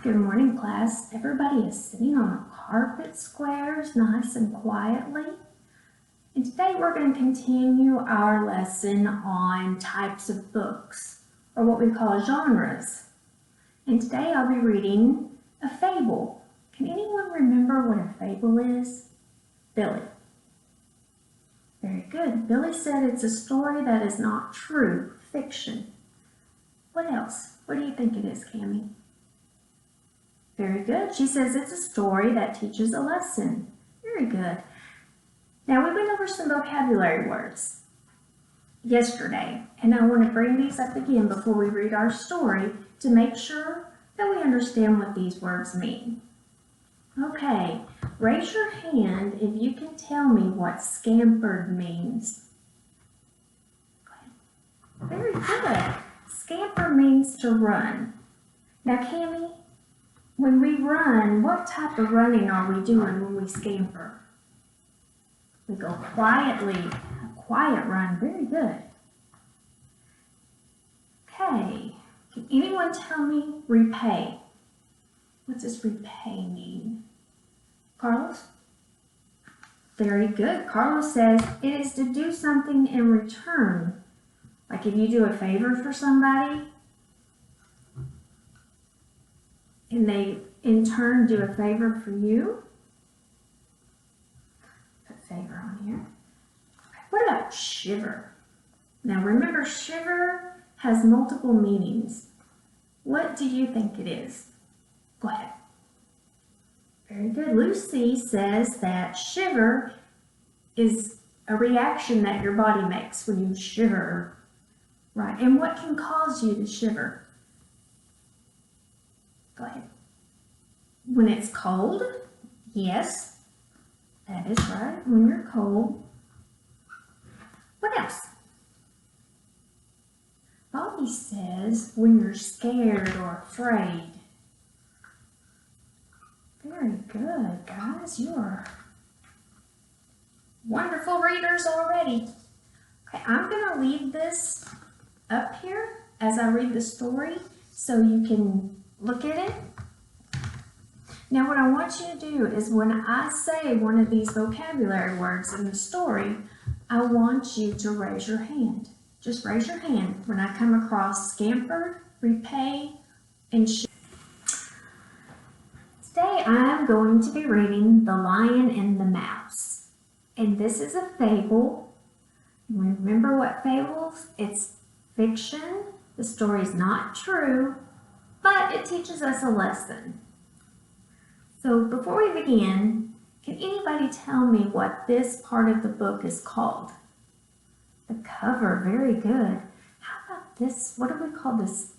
Good morning, class. Everybody is sitting on the carpet squares, nice and quietly. And today we're going to continue our lesson on types of books, or what we call genres. And today I'll be reading a fable. Can anyone remember what a fable is? Billy. Very good. Billy said it's a story that is not true, fiction. What else? What do you think it is, Cammie? Very good. She says it's a story that teaches a lesson. Very good. Now we went over some vocabulary words yesterday, and I want to bring these up again before we read our story to make sure that we understand what these words mean. Okay, raise your hand if you can tell me what scampered means. Go ahead. Very good. Scamper means to run. Now, Cammie, when we run, what type of running are we doing when we scamper? We go quietly, a quiet run. Very good. Okay, can anyone tell me repay? What does repay mean? Carlos? Very good. Carlos says it is to do something in return. Like if you do a favor for somebody, and they in turn do a favor for you. Put favor on here. What about shiver? Now remember, shiver has multiple meanings. What do you think it is? Go ahead. Very good. Lucy says that shiver is a reaction that your body makes when you shiver. Right. And what can cause you to shiver? Go ahead. When it's cold, yes, that is right, when you're cold. What else? Bobby says when you're scared or afraid. Very good, guys. You are wonderful readers already. Okay, I'm going to leave this up here as I read the story so you can look at it. Now what I want you to do is when I say one of these vocabulary words in the story, I want you to raise your hand. Just raise your hand when I come across scamper, repay, and shiver. Today I'm going to be reading The Lion and the Mouse. And this is a fable. Remember what fables? It's fiction. The story is not true, but it teaches us a lesson. So before we begin, can anybody tell me what this part of the book is called? The cover, very good. How about this? What do we call this?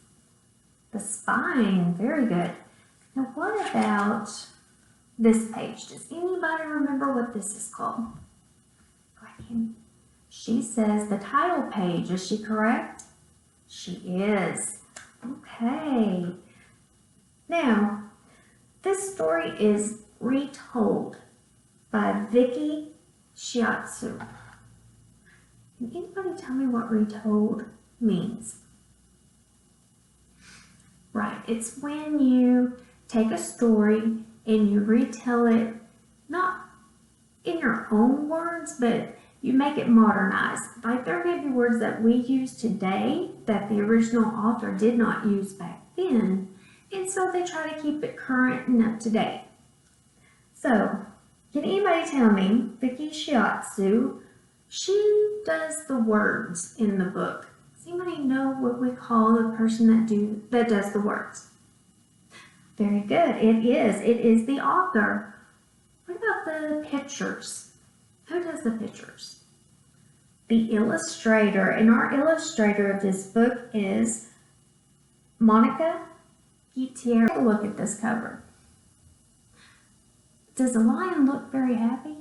The spine, very good. Now what about this page? Does anybody remember what this is called? Go ahead. She says the title page, is she correct? She is. Okay. Now, this story is retold by Vicky Shiatsu. Can anybody tell me what retold means? Right, it's when you take a story and you retell it, not in your own words, but you make it modernized. Like there may be words that we use today that the original author did not use back then. And so they try to keep it current and up to date. So, can anybody tell me, Vicky Shiatsu, she does the words in the book. Does anybody know what we call the person that does the words? Very good, it is. It is the author. What about the pictures? Who does the pictures? The illustrator, and our illustrator of this book is Monica Gutierrez. Take a look at this cover. Does the lion look very happy?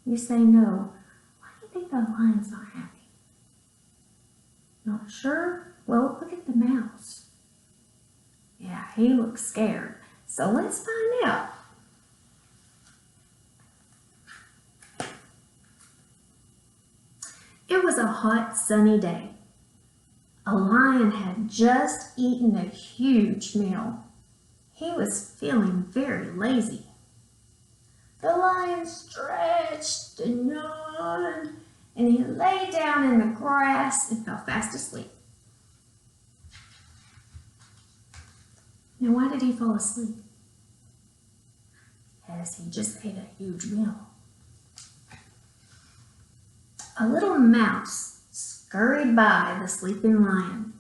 You say no. Why do you think the lion's not happy? Not sure? Well, look at the mouse. Yeah, he looks scared. So let's find out. It was a hot, sunny day. A lion had just eaten a huge meal. He was feeling very lazy. The lion stretched and yawned, and he lay down in the grass and fell fast asleep. Now, why did he fall asleep? Because he just ate a huge meal. A little mouse scurried by the sleeping lion.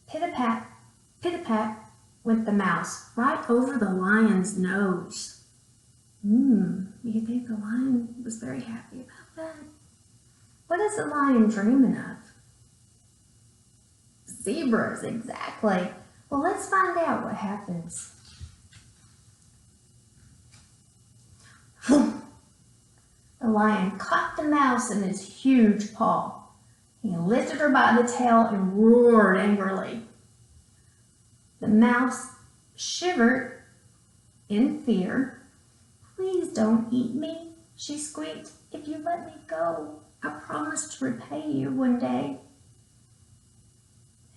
Pit-a-pat, pit-a-pat went the mouse right over the lion's nose. You think the lion was very happy about that? What is the lion dreaming of? Zebras, exactly. Well, let's find out what happens. The lion caught the mouse in his huge paw. He lifted her by the tail and roared angrily. The mouse shivered in fear. "Please don't eat me," she squeaked. "If you let me go, I promise to repay you one day."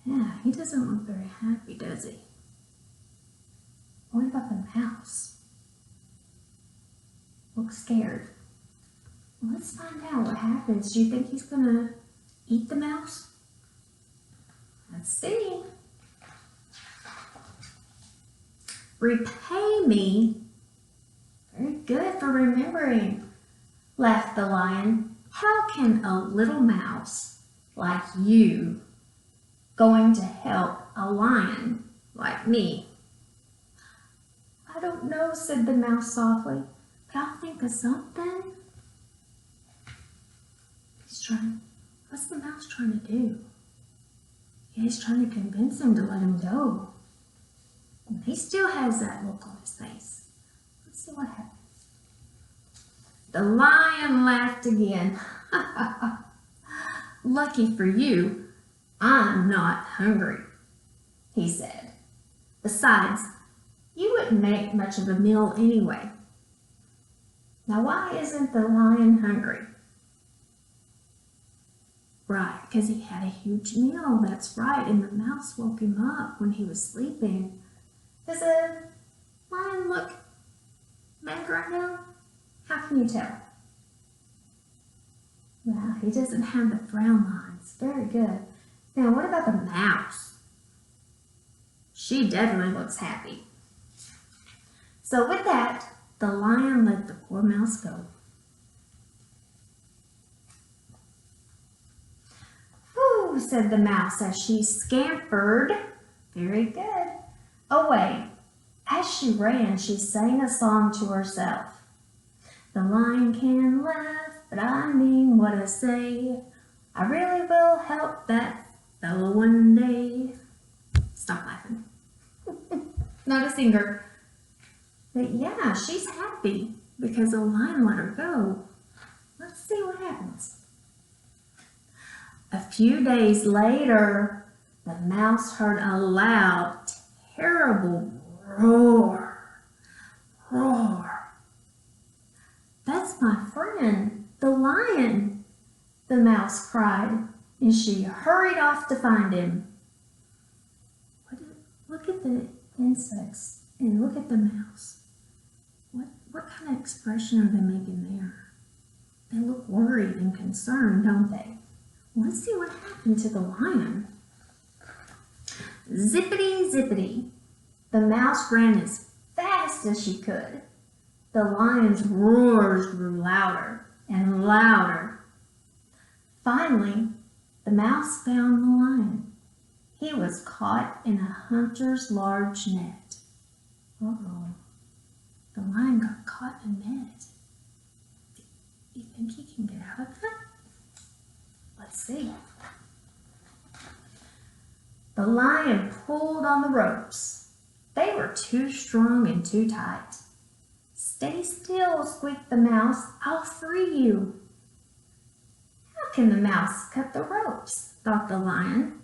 Yeah, he doesn't look very happy, does he? What about the mouse? Looks scared. Let's find out what happens. Do you think he's gonna eat the mouse? Let's see. "Repay me?" Very good for remembering, laughed the lion. "How can a little mouse like you going to help a lion like me?" "I don't know," said the mouse softly, "but I'll think of something." What's the mouse trying to do? Yeah, he's trying to convince him to let him go. And he still has that look on his face. Let's see what happens. The lion laughed again. "Lucky for you, I'm not hungry," he said. "Besides, you wouldn't make much of a meal anyway." Now, why isn't the lion hungry? Right, because he had a huge meal, that's right, and the mouse woke him up when he was sleeping. Does the lion look mad right now? How can you tell? Well, he doesn't have the frown lines. Very good. Now, what about the mouse? She definitely looks happy. So with that, the lion let the poor mouse go. "Whew," said the mouse as she scampered, very good, away. As she ran, she sang a song to herself. "The lion can laugh, but I mean what I say. I really will help that fellow one day." Stop laughing. Not a singer. But yeah, she's happy because the lion let her go. Let's see what happens. A few days later, the mouse heard a loud, terrible roar. Roar. "That's my friend, the lion," the mouse cried, and she hurried off to find him. Look at the insects and look at the mouse. What kind of expression are they making there? They look worried and concerned, don't they? Let's see what happened to the lion. Zippity, zippity. The mouse ran as fast as she could. The lion's roars grew louder and louder. Finally, the mouse found the lion. He was caught in a hunter's large net. Uh-oh. The lion got caught in a net. Do you think he can get out of that? Let's see. The lion pulled on the ropes. They were too strong and too tight. "Stay still," squeaked the mouse. "I'll free you." How can the mouse cut the ropes? Thought the lion.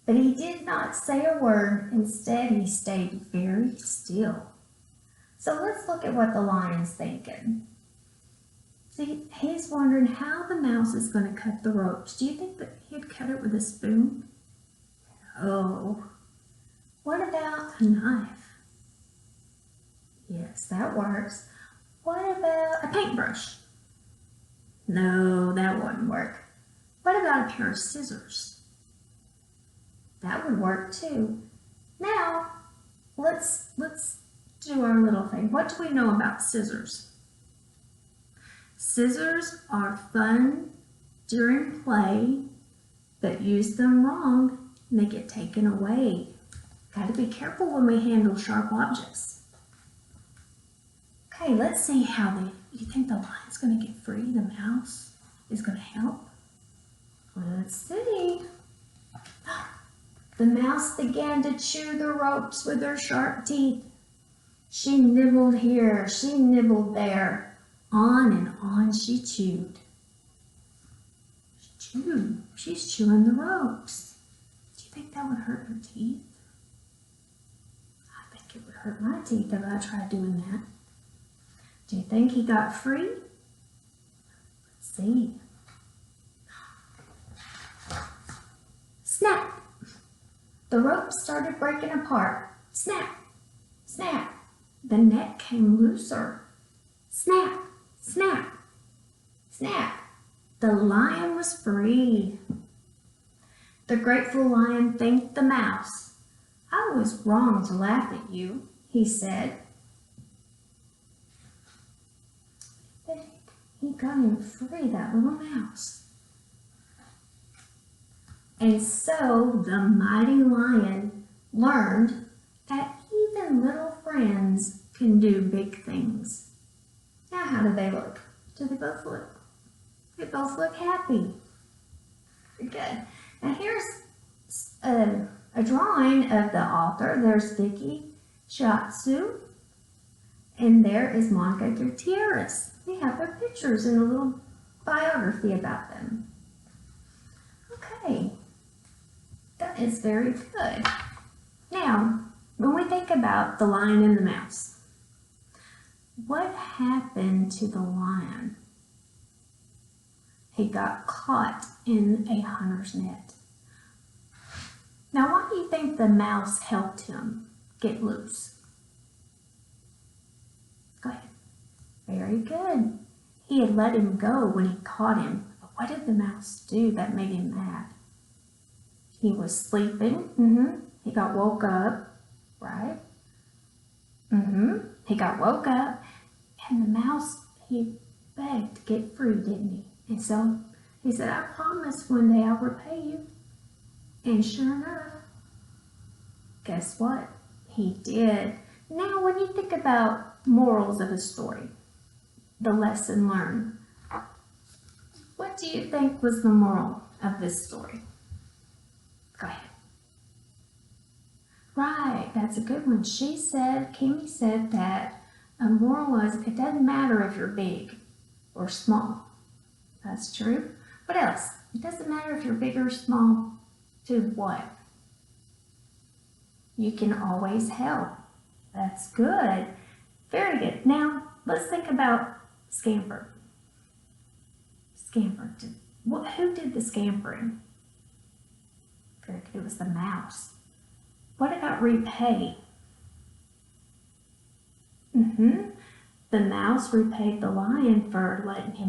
But he did not say a word. Instead, he stayed very still. So let's look at what the lion's thinking. See, he's wondering how the mouse is going to cut the ropes. Do you think that he'd cut it with a spoon? Oh. What about A knife. Yes, that works. What about a paintbrush? No, that wouldn't work. What about a pair of scissors? That would work too. Now, let's do our little thing. What do we know about scissors? Scissors are fun during play, but use them wrong and they get taken away. Got to be careful when we handle sharp objects. Okay, let's see how you think the lion's going to get free? The mouse is going to help? Let's see. The mouse began to chew the ropes with her sharp teeth. She nibbled here, she nibbled there. On and on she chewed. She's chewing the ropes. Do you think that would hurt her teeth? I think it would hurt my teeth if I tried doing that. Do you think he got free? Let's see. Snap! The rope started breaking apart. Snap! Snap! The net came looser. Snap! Snap! Snap! The lion was free. The grateful lion thanked the mouse. I was wrong to laugh at you, he said. He got him free, that little mouse. And so the mighty lion learned that even little friends can do big things. Now, how do they look? Do they both look? They both look happy. Good. Now here's a drawing of the author. There's Vicky Shiatsu, and there is Monica Gutierrez. We have their pictures and a little biography about them. Okay, that is very good. Now, when we think about the lion and the mouse, what happened to the lion? He got caught in a hunter's net. Now, why do you think the mouse helped him get loose? Go ahead. Very good. He had let him go when he caught him. But what did the mouse do that made him mad? He was sleeping. He got woke up, right? He got woke up, and the mouse, he begged to get free, didn't he? And so he said, I promise one day I'll repay you. And sure enough, guess what? He did. Now, when you think about morals of a story, the lesson learned, what do you think was the moral of this story? Go ahead. Right, that's a good one. Kimmy said that a moral was, it doesn't matter if you're big or small. That's true. What else? It doesn't matter if you're big or small. To what? You can always help. That's good. Very good. Now, let's think about Scamper. Scamper. Who did the scampering? Very good. It was the mouse. What about repay? The mouse repaid the lion for letting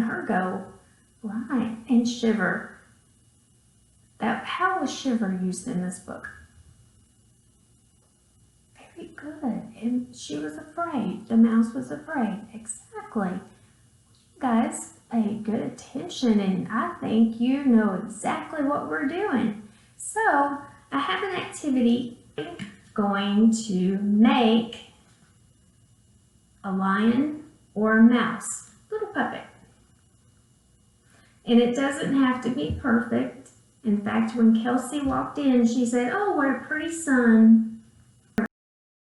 her go. Right. And Shiver. How was Shiver used in this book? Very good. And she was afraid. The mouse was afraid. Exactly. You guys pay good attention, and I think you know exactly what we're doing. So I have an activity. I'm going to make a lion or a mouse, little puppet. And it doesn't have to be perfect. In fact, when Kelsey walked in, she said, oh, what a pretty sun.